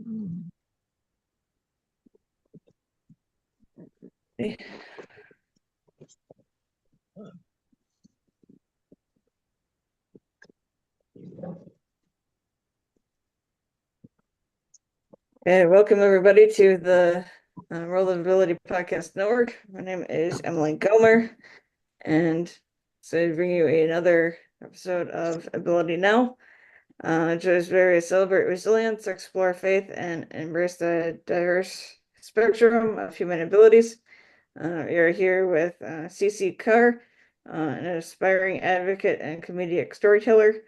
And welcome everybody to the World of Ability Podcast Network. My name is Emily Gomer, and so to bring you another episode of Ability Now. Joy's various celebrate resilience, explore faith, and embrace the diverse spectrum of human abilities. We are here with CeCe Carr, an aspiring advocate and comedic storyteller.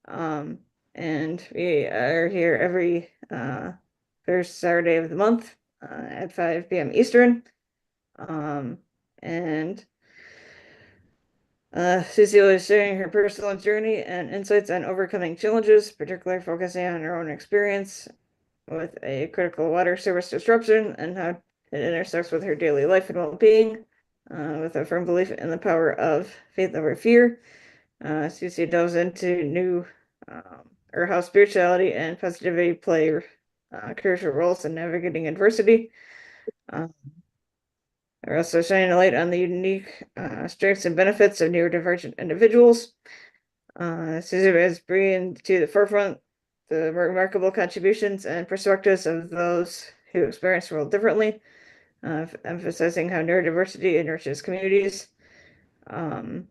And we are here every first Saturday of the month at 5 p.m. Eastern. And CeCe is sharing her personal journey and insights on overcoming challenges, particularly focusing on her own experience with a critical water service disruption and how it intersects with her daily life and well-being, with a firm belief in the power of faith over fear. CeCe delves into or how spirituality and positivity play crucial roles in navigating adversity. We're also shining a light on the unique strengths and benefits of neurodivergent individuals. CeCe is bringing to the forefront the remarkable contributions and perspectives of those who experience the world differently, emphasizing how neurodiversity enriches communities. And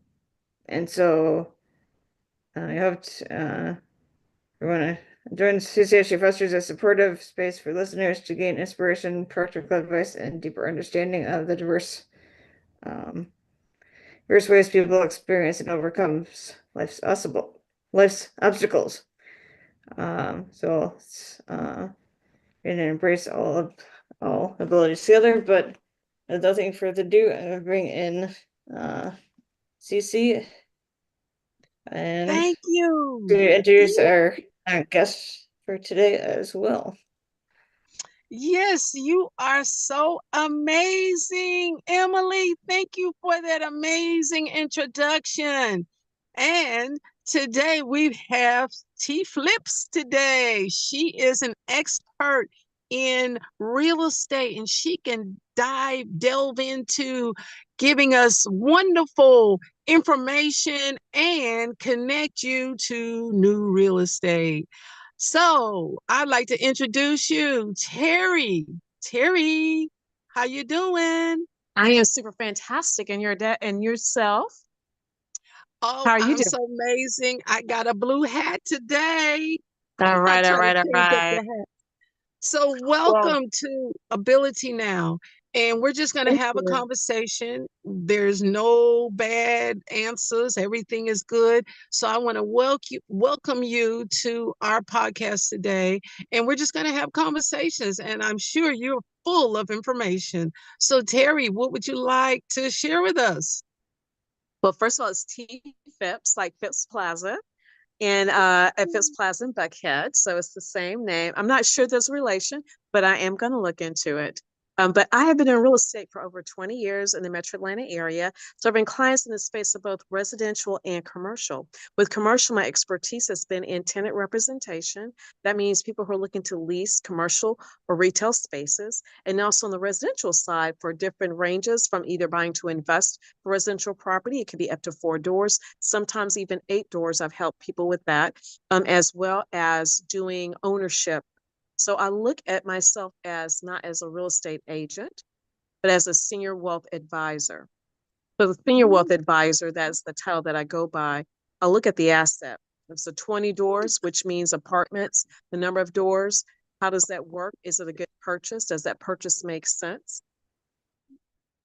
so I hope we want to join CeCe as she fosters a supportive space for listeners to gain inspiration, practical advice, and deeper understanding of the diverse ways people experience and overcome life's obstacles. So it's and embrace all abilities together. But with nothing further ado, I bring in CeCe and thank you to introduce our guest for today as well. Yes, you are so amazing, Emily. Thank you for that amazing introduction. And today we have T Flips today. She is an expert in real estate and she can delve into giving us wonderful information and connect you to new real estate. So I'd like to introduce you, Terry. Terry, how you doing? I am super fantastic, and and yourself. Oh, How are you I'm doing? so amazing. I got a blue hat today. All right, all right, all right. So Well, welcome to Ability Now. And we're just going to thank have a you. conversation. There's no bad answers. Everything is good. So I want to welcome you to our podcast today. And we're just going to have conversations. And I'm sure you're full of information. So Terry, what would you like to share with us? Well, first of all, it's T Phipps, like Phipps Plaza, and at Phipps Plaza in Buckhead. So it's the same name. I'm not sure there's a relation, but I am going to look into it. But I have been in real estate for over 20 years in the Metro Atlanta area, serving clients in the space of both residential and commercial. With commercial, my expertise has been in tenant representation. That means people who are looking to lease commercial or retail spaces, and also on the residential side for different ranges from either buying to invest for residential property. It could be up to 4 doors, sometimes even 8 doors. I've helped people with that, as well as doing ownership. So I look at myself as not as a real estate agent, but as a senior wealth advisor. So the senior wealth advisor, that's the title that I go by. I look at the asset. It's a 20 doors, which means apartments, the number of doors. How does that work? Is it a good purchase? Does that purchase make sense?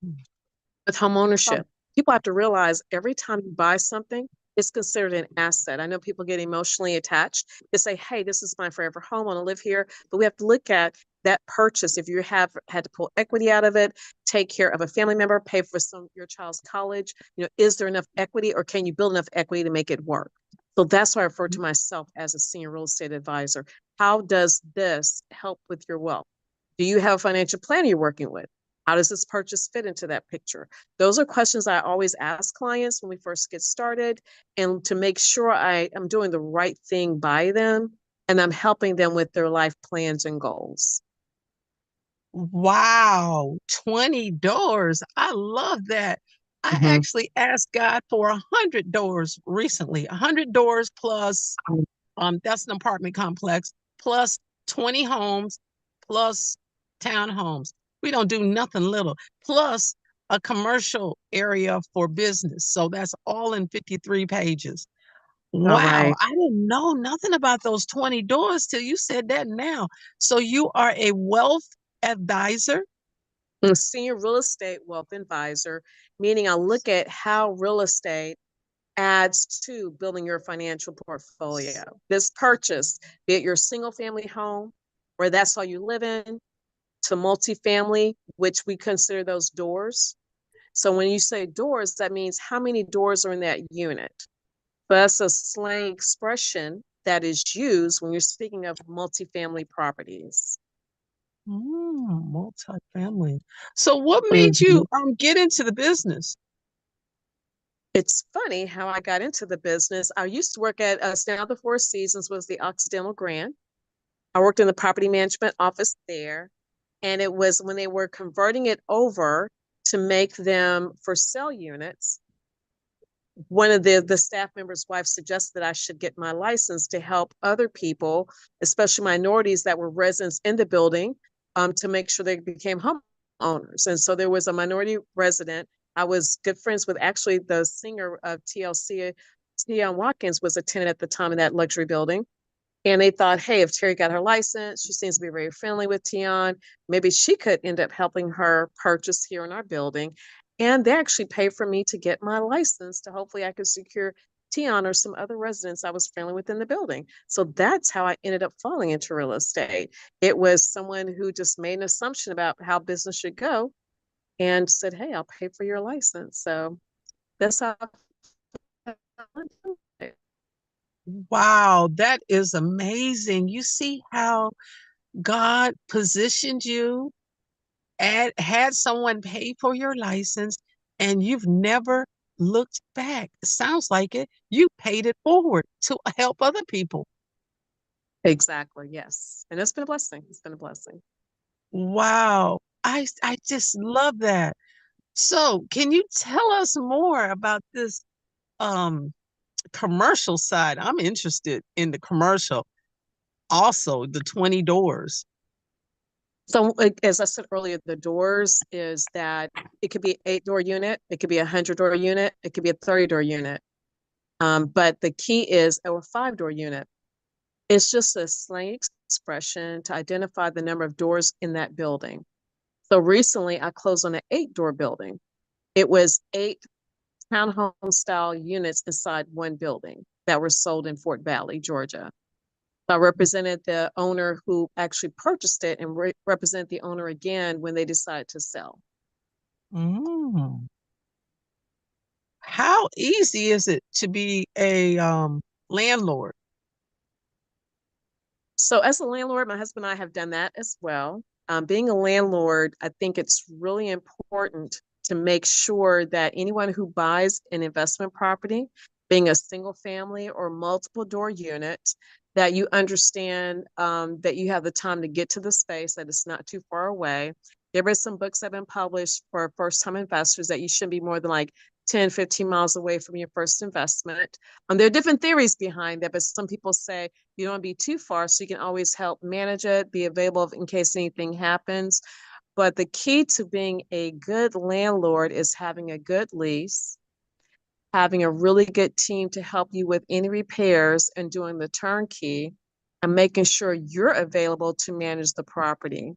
With home ownership, people have to realize every time you buy something, it's considered an asset. I know people get emotionally attached. They say, hey, this is my forever home. I want to live here. But we have to look at that purchase. If you have had to pull equity out of it, take care of a family member, pay for your child's college, is there enough equity or can you build enough equity to make it work? So that's why I refer to myself as a senior real estate advisor. How does this help with your wealth? Do you have a financial plan you're working with? How does this purchase fit into that picture? Those are questions I always ask clients when we first get started, and to make sure I am doing the right thing by them and I'm helping them with their life plans and goals. Wow, 20 doors. I love that. I Mhm. actually asked God for 100 doors recently. 100 doors plus that's an apartment complex, plus 20 homes, plus townhomes. We don't do nothing little. Plus a commercial area for business. So that's all in 53 pages. All Wow, right. I didn't know nothing about those 20 doors till you said that now. So you are a wealth advisor? A senior real estate wealth advisor, meaning I look at how real estate adds to building your financial portfolio. This purchase, be it your single family home, where that's all you live in, to multifamily, which we consider those doors. So when you say doors, that means how many doors are in that unit. But that's a slang expression that is used when you're speaking of multifamily properties. Multifamily. So what made Mhm. you get into the business? It's funny how I got into the business. I used to work at Now the Four Seasons was the Occidental Grand. I worked in the property management office there. And it was when they were converting it over to make them for sale units. One of the staff members' wife suggested that I should get my license to help other people, especially minorities that were residents in the building, to make sure they became homeowners. And so there was a minority resident. I was good friends with actually the singer of TLC, Tion Watkins was a tenant at the time in that luxury building. And they thought, hey, if Terry got her license, she seems to be very friendly with Tion. Maybe she could end up helping her purchase here in our building. And they actually paid for me to get my license to hopefully I could secure Tion or some other residents I was friendly with in the building. So that's how I ended up falling into real estate. It was someone who just made an assumption about how business should go and said, hey, I'll pay for your license. So that's how I fell into it. Wow, that is amazing. You see how God positioned you and had someone pay for your license and you've never looked back. Sounds like it. You paid it forward to help other people. Exactly. Yes. And it's been a blessing. It's been a blessing. Wow. I just love that. So, can you tell us more about this um commercial side? I'm interested in the commercial. Also, the 20 doors. So, as I said earlier, the doors is that it could be 8 door unit, it could be 100 door unit, it could be a 30 door unit. But the key is a 5 door unit. It's just a slang expression to identify the number of doors in that building. So recently, I closed on an 8 door building. It was 8 townhome style units inside one building that were sold in Fort Valley, Georgia. I represented the owner who actually purchased it and represent the owner again when they decide to sell. Mm. How easy is it to be a landlord? So, as a landlord, my husband and I have done that as well. Being a landlord, I think it's really important to make sure that anyone who buys an investment property, being a single family or multiple door unit, that you understand that you have the time to get to the space, that it's not too far away. There are some books that have been published for first time investors that you shouldn't be more than like 10, 15 miles away from your first investment. There are different theories behind that, but some people say you don't want to be too far so you can always help manage it, be available in case anything happens. But the key to being a good landlord is having a good lease, having a really good team to help you with any repairs and doing the turnkey, and making sure you're available to manage the property.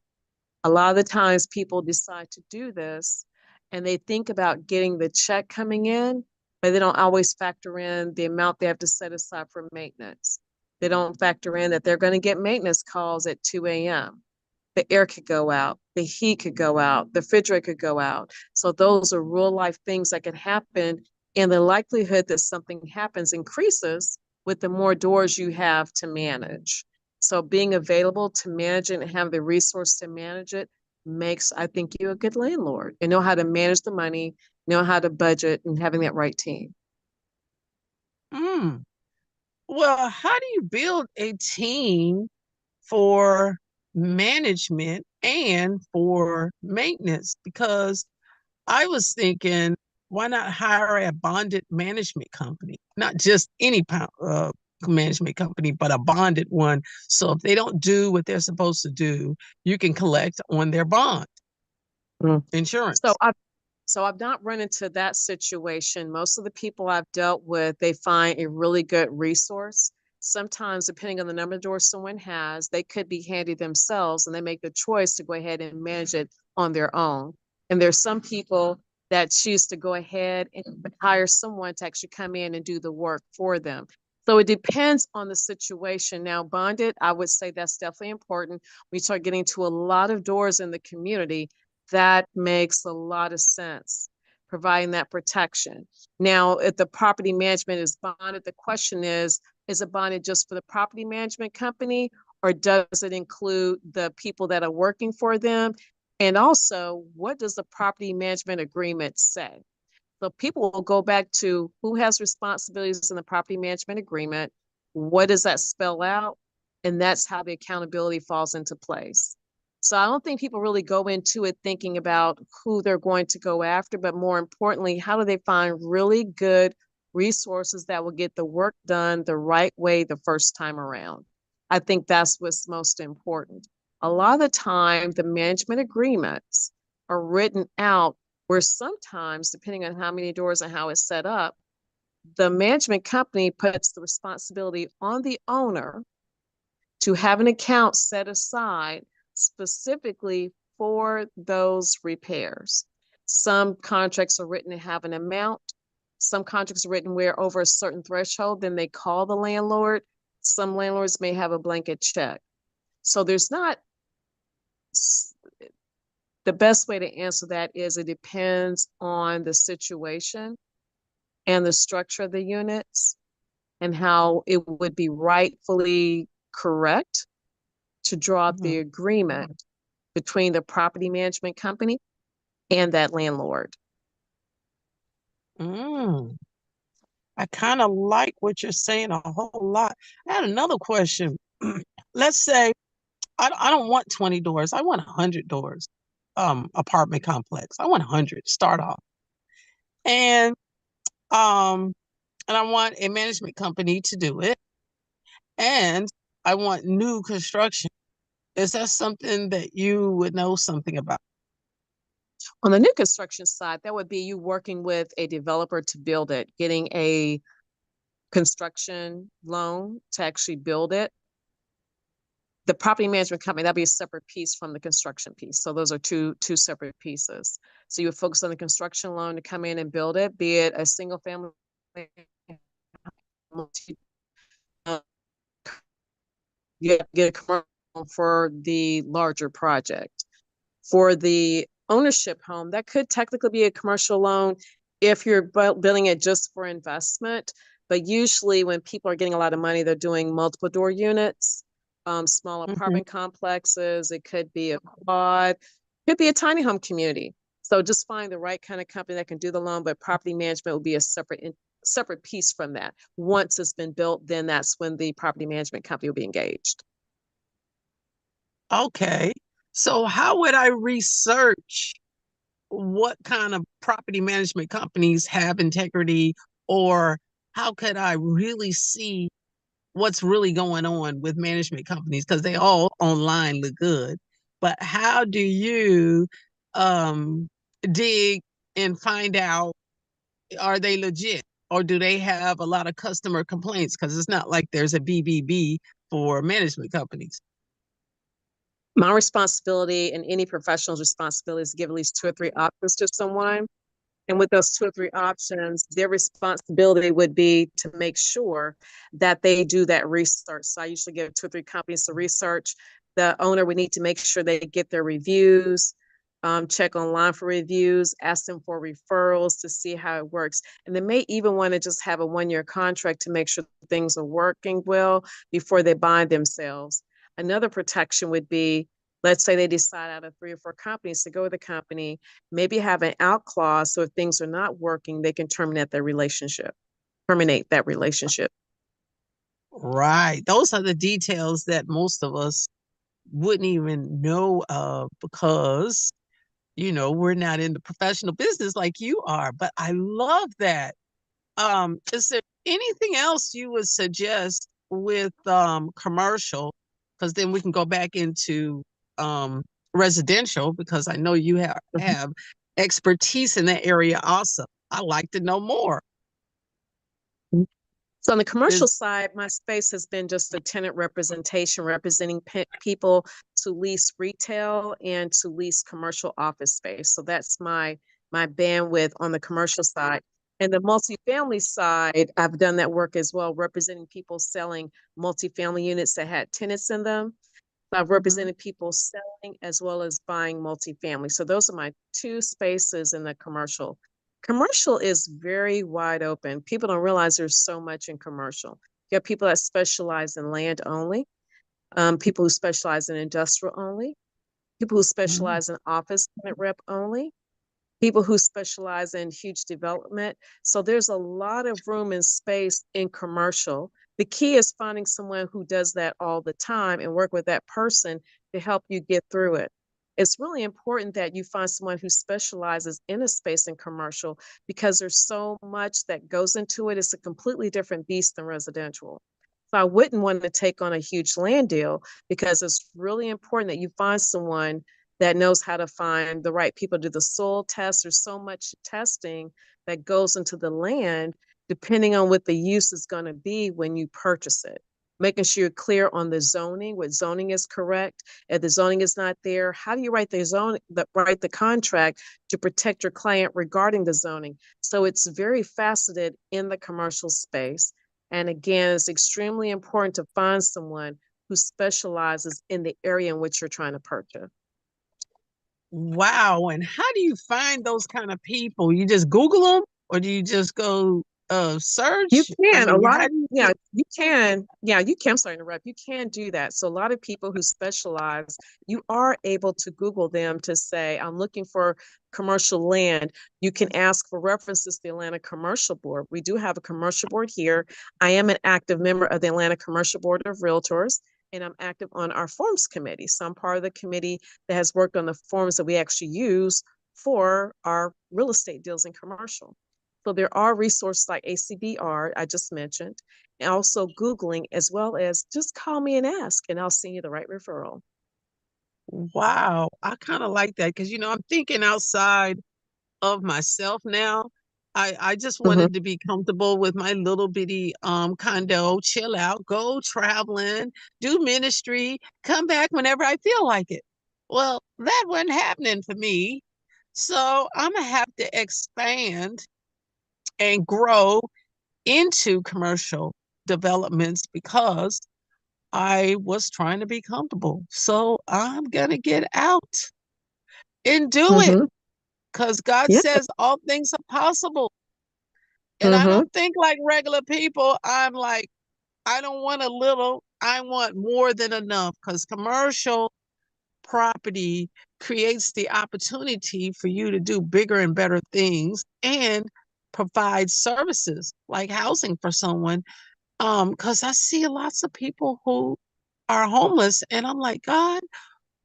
A lot of the times people decide to do this and they think about getting the check coming in, but they don't always factor in the amount they have to set aside for maintenance. They don't factor in that they're going to get maintenance calls at 2 a.m. The air could go out, the heat could go out, the refrigerator could go out. So those are real life things that can happen. And the likelihood that something happens increases with the more doors you have to manage. So being available to manage it and have the resource to manage it makes, I think, you a good landlord and know how to manage the money, know how to budget, and having that right team. Mm. Well, how do you build a team for management and for maintenance? Because I was thinking, why not hire a bonded management company? Not just any management company, but a bonded one. So if they don't do what they're supposed to do, you can collect on their bond Mm. So insurance. I've not run into that situation. Most of the people I've dealt with, they find a really good resource. Sometimes, depending on the number of doors someone has, they could be handy themselves and they make the choice to go ahead and manage it on their own. And there's some people that choose to go ahead and hire someone to actually come in and do the work for them. So it depends on the situation. Now, bonded, I would say that's definitely important. We start getting to a lot of doors in the community, that makes a lot of sense, providing that protection. Now, if the property management is bonded, the question is it bonded just for the property management company, or does it include the people that are working for them? And also, what does the property management agreement say? So people will go back to who has responsibilities in the property management agreement, what does that spell out? And that's how the accountability falls into place. So I don't think people really go into it thinking about who they're going to go after, but more importantly, how do they find really good resources that will get the work done the right way the first time around? I think that's what's most important. A lot of the time, the management agreements are written out where sometimes, depending on how many doors and how it's set up, the management company puts the responsibility on the owner to have an account set aside specifically for those repairs. Some contracts are written to have an amount. Some contracts are written where over a certain threshold, then they call the landlord. Some landlords may have a blanket check. So there's not, the best way to answer that is it depends on the situation and the structure of the units and how it would be rightfully correct to draw up the agreement between the property management company and that landlord. Mm, I kind of like what you're saying a whole lot. I had another question. Let's say I don't want 20 doors. I want 100 doors. Apartment complex. I want 100 start off. And um and I want a management company to do it. And I want new construction. Is that something that you would know something about? On the new construction side, that would be you working with a developer to build it, getting a construction loan to actually build it. The property management company, that'd be a separate piece from the construction piece. So those are two separate pieces. So you would focus on the construction loan to come in and build it, be it a single family, you get a commercial for the larger project. For the ownership home, that could technically be a commercial loan if you're building it just for investment. But usually when people are getting a lot of money, they're doing multiple door units, small apartment complexes. It could be a quad, could be a tiny home community. So just find the right kind of company that can do the loan, but property management will be a separate piece from that. Once it's been built, then that's when the property management company will be engaged. Okay. So how would I research what kind of property management companies have integrity, or how could I really see what's really going on with management companies? Because they all online look good. But how do you um, dig and find out, are they legit? Or do they have a lot of customer complaints? Because it's not like there's a BBB for management companies. My responsibility and any professional's responsibility is to give at least 2 or 3 options to someone. And with those 2 or 3 options, their responsibility would be to make sure that they do that research. So I usually give 2 or 3 companies to research. The owner would need to make sure they get their reviews, check online for reviews, ask them for referrals to see how it works. And they may even want to just have a 1-year contract to make sure things are working well before they bind themselves. Another protection would be, let's say they decide out of 3 or 4 companies to go with a company, maybe have an out clause. So if things are not working, they can terminate that relationship. Right. Those are the details that most of us wouldn't even know of because, we're not in the professional business like you are. But I love that. Is there anything else you would suggest with commercial? Because then we can go back into um residential because I know you have expertise in that area also. I'd like to know more. So on the commercial Is side, my space has been just a tenant representation, representing people to lease retail and to lease commercial office space. So that's my bandwidth on the commercial side. And the multifamily side, I've done that work as well, representing people selling multifamily units that had tenants in them. I've represented people selling as well as buying multifamily. So those are my two spaces in the commercial. Commercial is very wide open. People don't realize there's so much in commercial. You have people that specialize in land only, people who specialize in industrial only, people who Mhm. specialize in office tenant rep only, people who specialize in huge development. So there's a lot of room and space in commercial. The key is finding someone who does that all the time and work with that person to help you get through it. It's really important that you find someone who specializes in a space in commercial because there's so much that goes into it. It's a completely different beast than residential. So I wouldn't want to take on a huge land deal because it's really important that you find someone that knows how to find the right people to do the soil test. There's so much testing that goes into the land, depending on what the use is going to be when you purchase it. Making sure you're clear on the zoning, what zoning is correct. If the zoning is not there, how do you write write the contract to protect your client regarding the zoning? So it's very faceted in the commercial space. And again, it's extremely important to find someone who specializes in the area in which you're trying to purchase. Wow. And how do you find those kind of people? You just Google them or do you just go You search? I can, a mean, lot how of, do you yeah, get you can, yeah, you can, I'm sorry to interrupt. You can do that. So a lot of people who specialize, you are able to Google them to say, I'm looking for commercial land. You can ask for references to the Atlanta Commercial Board. We do have a commercial board here. I am an active member of the Atlanta Commercial Board of Realtors, and I'm active on our forms committee. So I'm part of the committee that has worked on the forms that we actually use for our real estate deals in commercial. So there are resources like ACBR, I just mentioned, and also Googling, as well as just call me and ask, and I'll send you the right referral. wow, I kind of like that because I'm thinking outside of myself now. I just Mm-hmm. wanted to be comfortable with my little bitty condo, chill out, go traveling, do ministry, come back whenever I feel like it. Well, that wasn't happening for me. So I'm gonna have to expand and grow into commercial developments because I was trying to be comfortable. So I'm gonna get out and do it Mm-hmm. because God Yeah. says all things are possible. And I Mm-hmm. don't think like regular people. I'm like, I don't want a little, I want more than enough because commercial property creates the opportunity for you to do bigger and better things and provide services like housing for someone. Because I see lots of people who are homeless, and I'm like, God,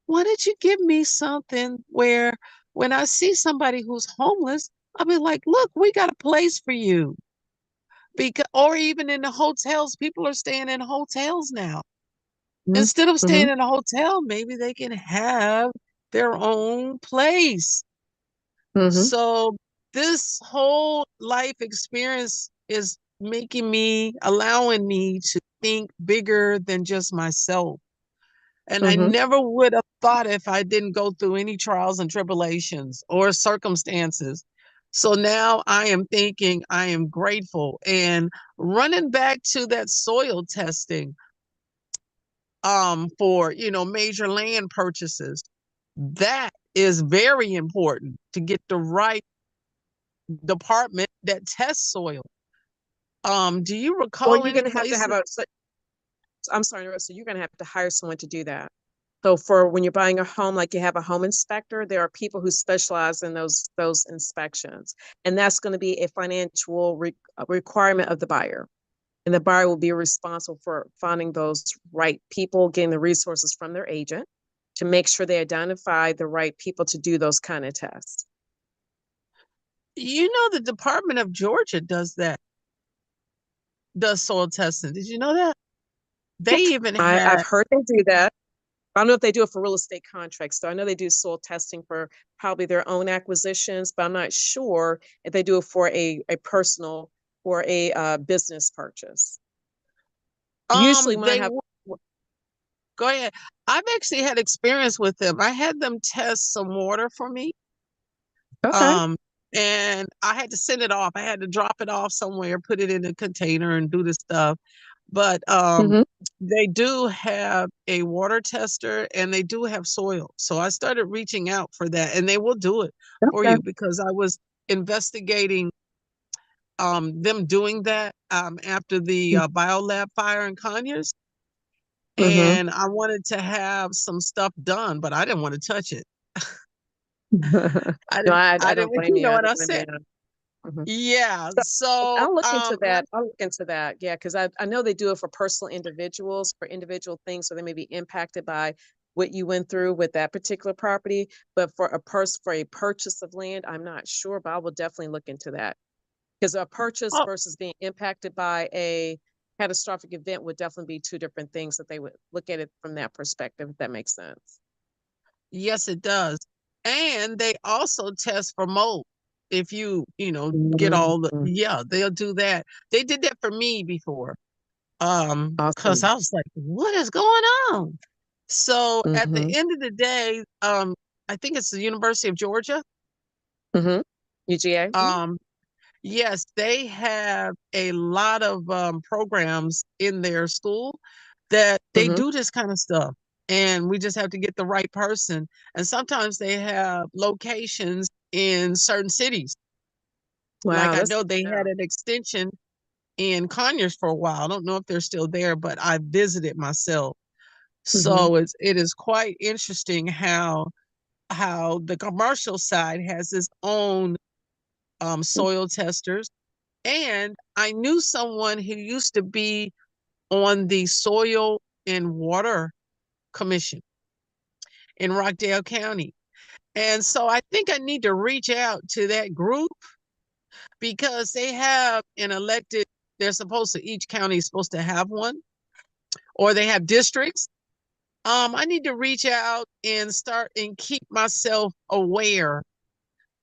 why did you give me something where when I see somebody who's homeless, I'll be like, look, we got a place for you. Because, or even in the hotels, people are staying in hotels now. Instead of Mm-hmm. staying in a hotel, maybe they can have their own place. Mm-hmm. So this whole life experience is allowing me to think bigger than just myself. And I Mm-hmm. never would have thought if I didn't go through any trials and tribulations or circumstances. So now I am thinking I am grateful and running back to that soil testing for major land purchases. That is very important to get the right department that tests soil. Do you Well, recall you're any going to have to have places? I'm sorry, so you're going to have to hire someone to do that. So for when you're buying a home, like you have a home inspector, there are people who specialize in those inspections, and that's going to be a financial requirement of the buyer. And the buyer will be responsible for finding those right people, getting the resources from their agent to make sure they identify the right people to do those kind of tests. You know, the Department of Georgia does that, does soil testing. Did you know that? They Yeah, even I've had, heard they do that. I don't know if they do it for real estate contracts, though. I know they do soil testing for probably their own acquisitions, but I'm not sure if they do it for a personal or a business purchase. Usually when I they have, go ahead. I've actually had experience with them. I had them test some water for me. okay. Um, and I had to send it off. I had to drop it off somewhere, put it in a container and do the stuff. But Mm-hmm. they do have a water tester and they do have soil. So I started reaching out for that and they will do it for Okay. you because I was investigating them doing that after the biolab fire in Conyers. Mm-hmm. And I wanted to have some stuff done, but I didn't want to touch it. No, I I don't didn't, blame you you. know I what don't I blame you. said? Mhm. Yeah. So So, I'll look into that. I'll look into that. Yeah, because I know they do it for personal individuals, for individual things, so they may be impacted by what you went through with that particular property. But for a purchase of land, I'm not sure, but I will definitely look into that. Because a purchase oh, versus being impacted by a catastrophic event would definitely be two different things that they would look at it from that perspective, if that makes sense. yes, it does. And they also test for mold. If get all the, Mhm. yeah, they'll do that. They did that for me before. Because Awesome. I was like, what is going on? So at the Mm-hmm. end of the day, I think it's the University of Georgia. Mm-hmm. UGA. Um, yes, they have a lot of programs in their school that they Mm-hmm. do this kind of stuff. And we just have to get the right person. And sometimes they have locations in certain cities. Like Wow, I that's know good they to had know. an extension in Conyers for a while. I don't know if they're still there, but I visited myself. Mm-hmm. So it is quite interesting how the commercial side has its own soil testers. And I knew someone who used to be on the Soil and Water Commission in Rockdale County. And so I think I need to reach out to that group because they have an elected, they're supposed to, each county is supposed to have one, or they have districts. I need to reach out and start and keep myself aware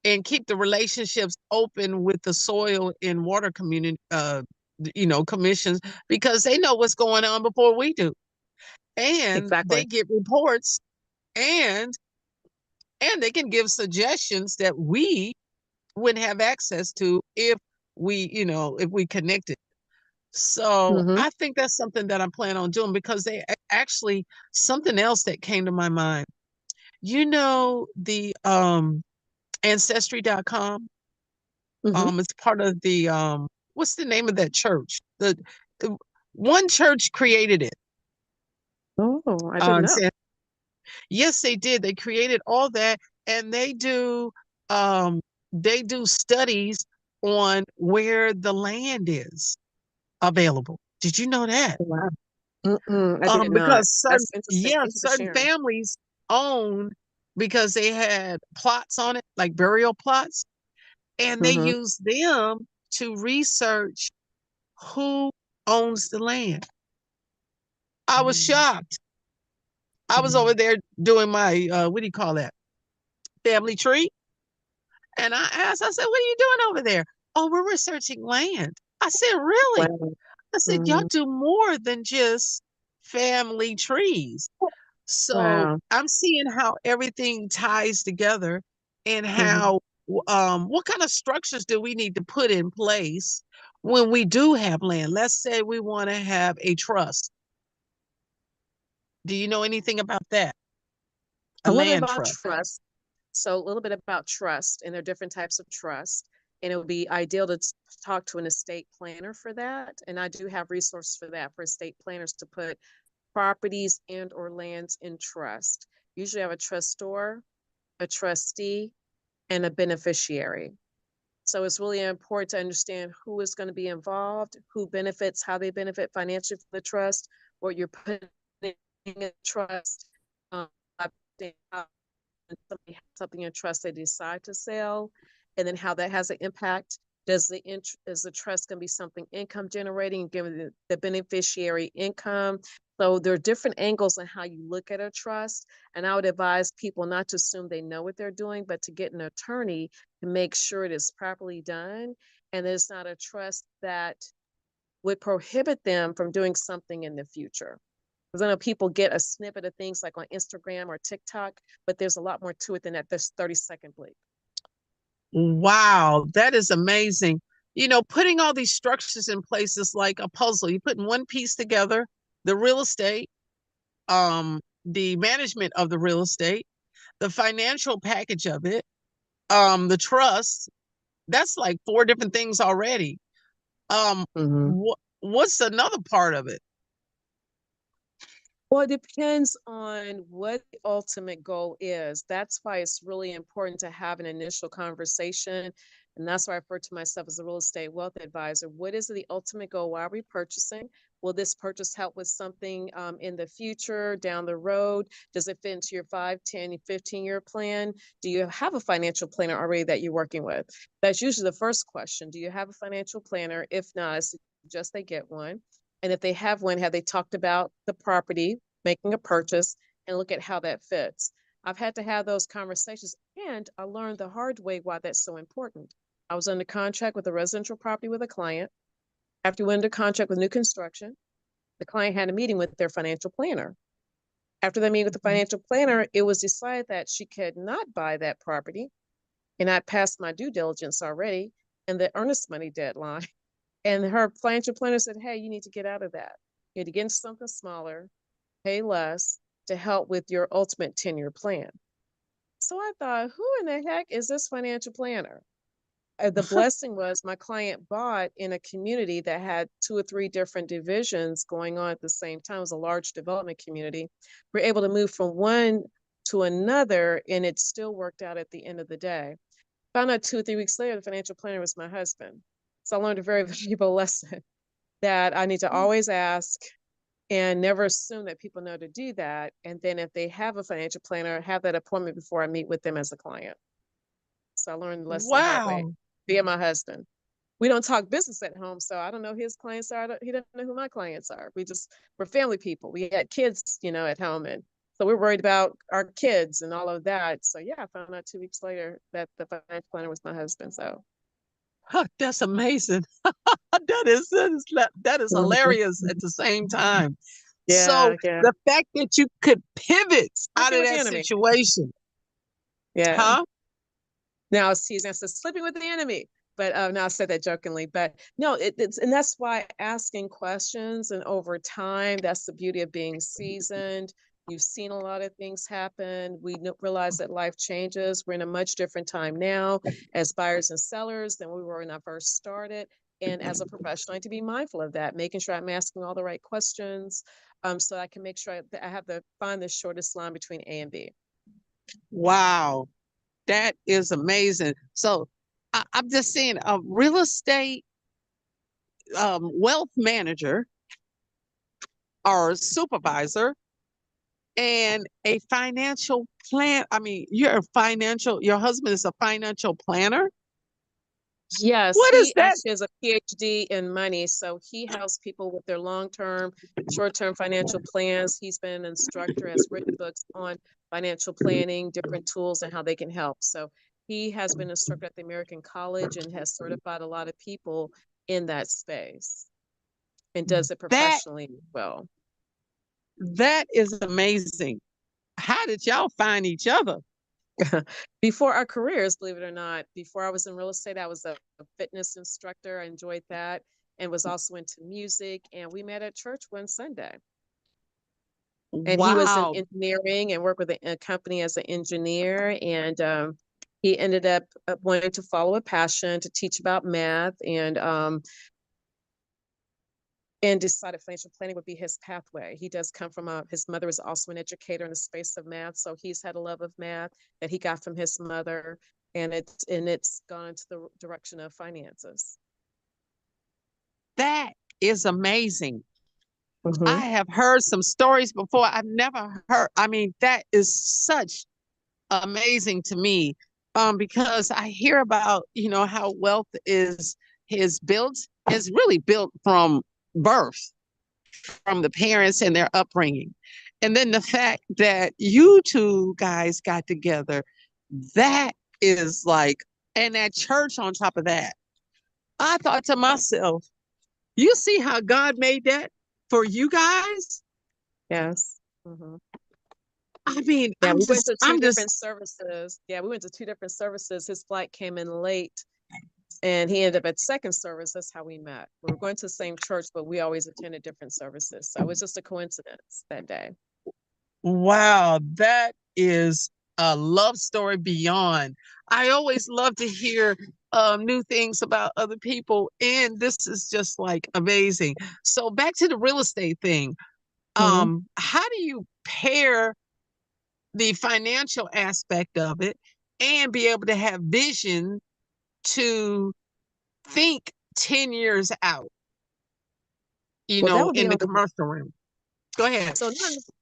and keep the relationships open with the soil and water community, commissions, because they know what's going on before we do. And they Exactly. get reports and they can give suggestions that we wouldn't have access to if if we connected. So Mm-hmm. I think that's something that I'm planning on doing because they actually, something else that came to my mind. You know, the ancestry.com, Mm-hmm. it's part of the what's the name of that church? The one church created it. Oh, I didn't know. San Yes, they did. They created all that, and um they do studies on where the land is available. Did you know that? Wow. Mm-mm, I did not. Because That's interesting. Thank you for certain sharing. families own because they had plots on it, like burial plots, and they Mm-hmm. use them to research who owns the land. I was shocked. I was over there doing my what do you call that? Family tree. And I asked, I said, what are you doing over there? Oh, we're researching land. I said, really? Wow. I said, y'all Mm, do more than just family trees. So wow. I'm seeing how everything ties together and Mm-hmm. how what kind of structures do we need to put in place when we do have land? Let's say we want to have a trust. Do you know anything about that? A A little bit land about trust. trust. So a little bit about trust, and there are different types of trust. And it would be ideal to talk to an estate planner for that. And I do have resources for that for estate planners to put properties and or lands in trust. Usually I have a trustor, a trustee, and a beneficiary. So it's really important to understand who is going to be involved, who benefits, how they benefit financially from the trust, what you're putting in a trust, um, something in trust they decide to sell, and then how that has an impact. Is the trust going to be something income generating, giving the beneficiary income? So there are different angles on how you look at a trust. And I would advise people not to assume they know what they're doing, but to get an attorney to make sure it is properly done. And it's not a trust that would prohibit them from doing something in the future. Because I know people get a snippet of things like on Instagram or TikTok, but there's a lot more to it than that. There's 30-second bleep. Wow, that is amazing. You know, putting all these structures in place is like a puzzle. You put one piece together, the real estate, the management of the real estate, the financial package of it, the trust. That's like 4 different things already. What's another part of it? Well, it depends on what the ultimate goal is. That's why it's really important to have an initial conversation. And that's why I refer to myself as a real estate wealth advisor. What is the ultimate goal? Why are we purchasing? Will this purchase help with something in the future, down the road? Does it fit into your 5, 10, 15-year plan? Do you have a financial planner already that you're working with? That's usually the first question. Do you have a financial planner? If not, I suggest they get one. And if they have one, have they talked about the property, making a purchase, and look at how that fits? I've had to have those conversations, and I learned the hard way why that's so important. I was under contract with a residential property with a client. After we went into contract with new construction, the client had a meeting with their financial planner. After the meeting with the financial planner, it was decided that she could not buy that property, and I passed my due diligence already and the earnest money deadline. And her financial planner said, hey, you need to get out of that. You need to get into something smaller, pay less to help with your ultimate 10-year plan. So I thought, who in the heck is this financial planner? The blessing was my client bought in a community that had 2 or 3 different divisions going on at the same time. It was a large development community. We're able to move from one to another, and it still worked out at the end of the day. Found out 2 or 3 weeks later, the financial planner was my husband. So I learned a very valuable lesson that I need to always ask and never assume that people know to do that. And then if they have a financial planner, have that appointment before I meet with them as a client. So I learned the lesson the hard way via my husband. We don't talk business at home, so I don't know who his clients are. He doesn't know who my clients are. We're family people. We had kids, at home, and so we're worried about our kids and all of that. So yeah, I found out 2 weeks later that the financial planner was my husband. So that's amazing. that is hilarious at the same time. So yeah. the fact that you could pivot out Sleeping of with the that enemy. situation, Yeah. Now I was teasing. I said sleeping with the enemy, but no, I said that jokingly. But no, it's and that's why asking questions and over time, that's the beauty of being seasoned. You've seen a lot of things happen. We realize that life changes. We're in a much different time now as buyers and sellers than we were when I first started. And as a professional, I need to be mindful of that, making sure I'm asking all the right questions, so I can make sure I have to find the shortest line between A and B. Wow, that is amazing. So I'm just saying, a real estate wealth manager or supervisor and a financial plan. I mean, your husband is a financial planner. Yes, What is he that? actually has a PhD in money. So he helps people with their long-term, short-term financial plans. He's been an instructor, has written books on financial planning, different tools and how they can help. So he has been an instructor at the American College and has certified a lot of people in that space and does it That professionally well. that is amazing. How did y'all find each other? Before our careers, believe it or not, before I was in real estate, I was a fitness instructor. I enjoyed that and was also into music. And we met at church one Sunday. And he was in Wow. engineering and worked with a company as an engineer. And he ended up wanting to follow a passion to teach about math and decided financial planning would be his pathway. He does come from his mother was also an educator in the space of math. So he's had a love of math that he got from his mother. and it's gone into the direction of finances. That is amazing. Mm-hmm. I have heard some stories before. I've never heard. I mean, that is such amazing to me. Because I hear about, how wealth is built, is really built from birth, from the parents and their upbringing. And then the fact that you two guys got together, that is like, and that church on top of that. I thought to myself, you see how God made that for you guys? Yes. Mm-hmm. I mean, Yeah, we went to two I'm just, different services. Yeah, we went to two different services. His flight came in late, and he ended up at second service. That's how we met. We were going to the same church, but we always attended different services. So it was just a coincidence that day. wow, that is a love story beyond. I always love to hear new things about other people, and this is just like amazing. So back to the real estate thing. Mm-hmm. How do you pair the financial aspect of it and be able to have vision to think 10 years out, Well, that would be in the on the commercial realm? Go ahead. so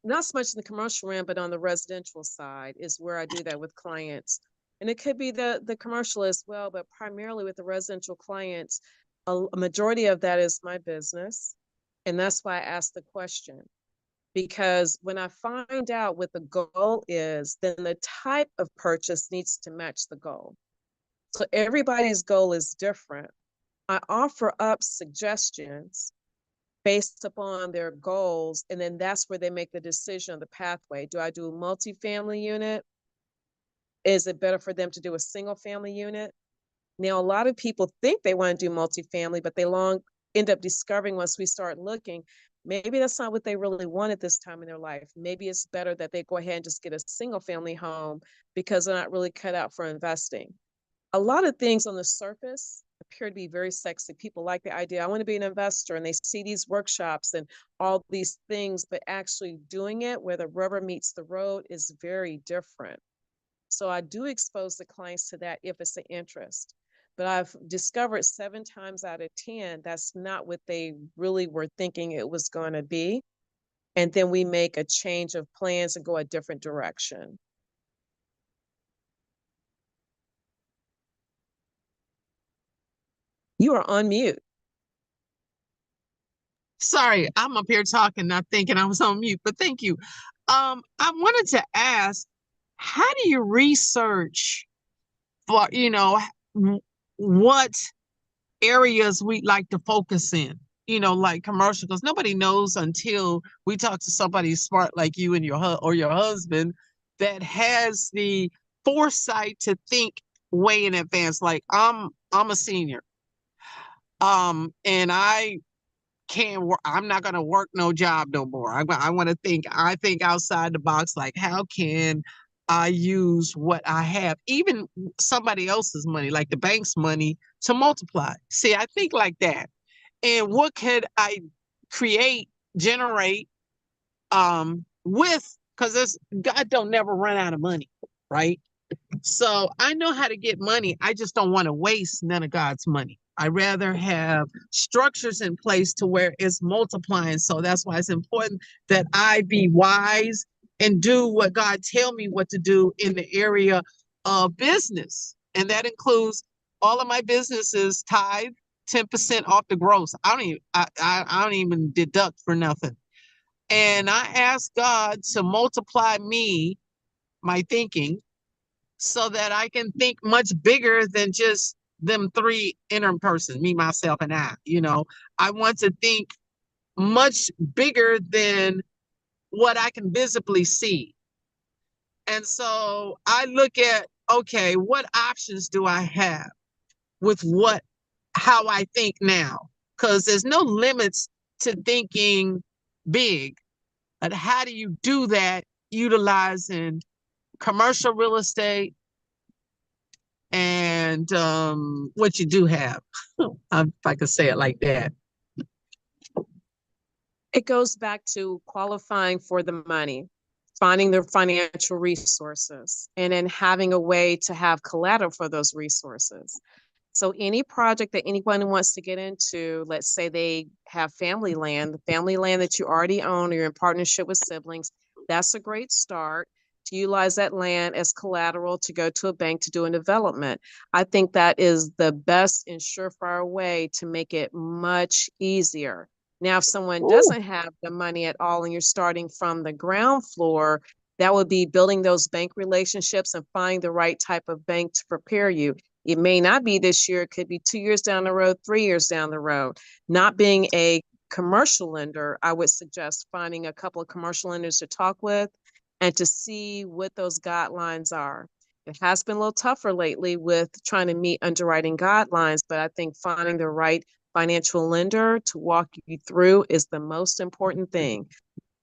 not so much in the commercial realm, but on the residential side is where I do that with clients. And it could be the commercial as well, but primarily with the residential clients, a majority of that is my business. And that's why I asked the question. Because when I find out what the goal is, then the type of purchase needs to match the goal. So everybody's goal is different. I offer up suggestions based upon their goals, and then that's where they make the decision of the pathway. Do I do a multifamily unit? Is it better for them to do a single family unit? Now, a lot of people think they want to do multifamily, but they end up discovering once we start looking, maybe that's not what they really want at this time in their life. Maybe it's better that they go ahead and just get a single family home because they're not really cut out for investing. A lot of things on the surface appear to be very sexy. People like the idea, I want to be an investor, and they see these workshops and all these things, but actually doing it where the rubber meets the road is very different. So I do expose the clients to that if it's an interest. But I've discovered 7 times out of 10, that's not what they really were thinking it was going to be. And then we make a change of plans and go a different direction. You are on mute. Sorry, I'm up here talking, not thinking I was on mute, but thank you. I wanted to ask, how do you research for, what areas we like to focus in, like commercial, because nobody knows until we talk to somebody smart like you and your husband that has the foresight to think way in advance. Like I'm a senior. And I can't work. I'm not going to work no job no more. I think outside the box, like how can I use what I have, even somebody else's money, like the bank's money, to multiply. See, I think like that. And what could I generate, with, because this God don't never run out of money, right? So I know how to get money. I just don't want to waste none of God's money. I rather have structures in place to where it's multiplying. So that's why it's important that I be wise and do what God tell me what to do in the area of business. And that includes all of my businesses tithe 10% off the gross. I don't even deduct for nothing. And I ask God to multiply me, my thinking, so that I can think much bigger than just them 3 interim persons, me, myself, and I. I want to think much bigger than what I can visibly see. And so I look at, okay, what options do I have with how I think now? Because there's no limits to thinking big. But how do you do that utilizing commercial real estate and what you do have, if I could say it like that? It goes back to qualifying for the money. finding their financial resources, and then having a way to have collateral for those resources. So any project that anyone wants to get into, let's say they have family land, the family land that you already own, or you're in partnership with siblings, that's a great start to utilize that land as collateral to go to a bank to do a development. I think that is the best and surefire way to make it much easier. Now, if someone doesn't have the money at all and you're starting from the ground floor, that would be building those bank relationships and finding the right type of bank to prepare you. It may not be this year, it could be 2 years down the road, 3 years down the road. Not being a commercial lender, I would suggest finding a couple of commercial lenders to talk with and to see what those guidelines are. It has been a little tougher lately with trying to meet underwriting guidelines, but I think finding the right financial lender to walk you through is the most important thing.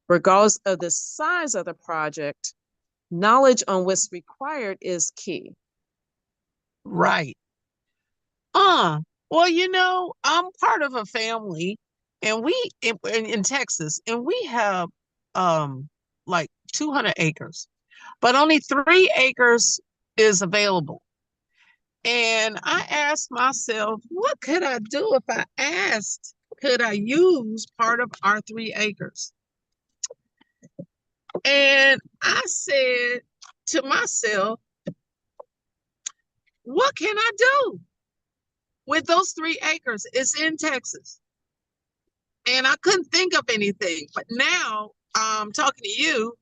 Regardless of the size of the project, knowledge on what's required is key. Right. Well, I'm part of a family, and we in Texas, and we have like 200 acres, but only 3 acres is available. And I asked myself, what could I do if I asked, could I use part of our 3 acres? And I said to myself, what can I do with those 3 acres? It's in Texas. And I couldn't think of anything. But now, talking to you,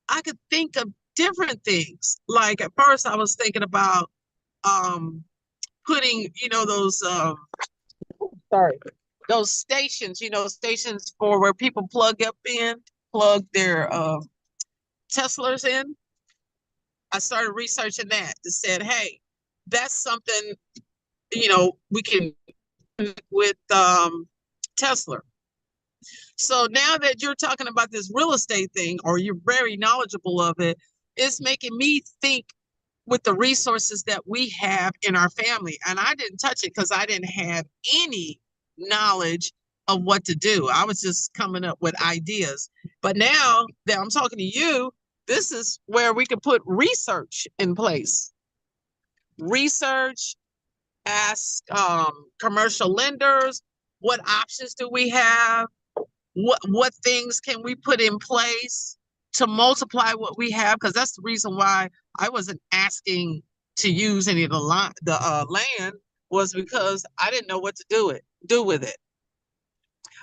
I could think of different things. Like at first I was thinking about putting, those stations, stations for where people plug their Teslas in. I started researching that and said, hey, that's something, we can with Tesla. So now that you're talking about this real estate thing, or you're very knowledgeable of it, it's making me think with the resources that we have in our family. And I didn't touch it because I didn't have any knowledge of what to do. I was just coming up with ideas. But now that I'm talking to you, this is where we can put research in place. Research, ask commercial lenders, what options do we have? What things can we put in place to multiply what we have? Because that's the reason why I wasn't asking to use any of the land, was because I didn't know what to do with it.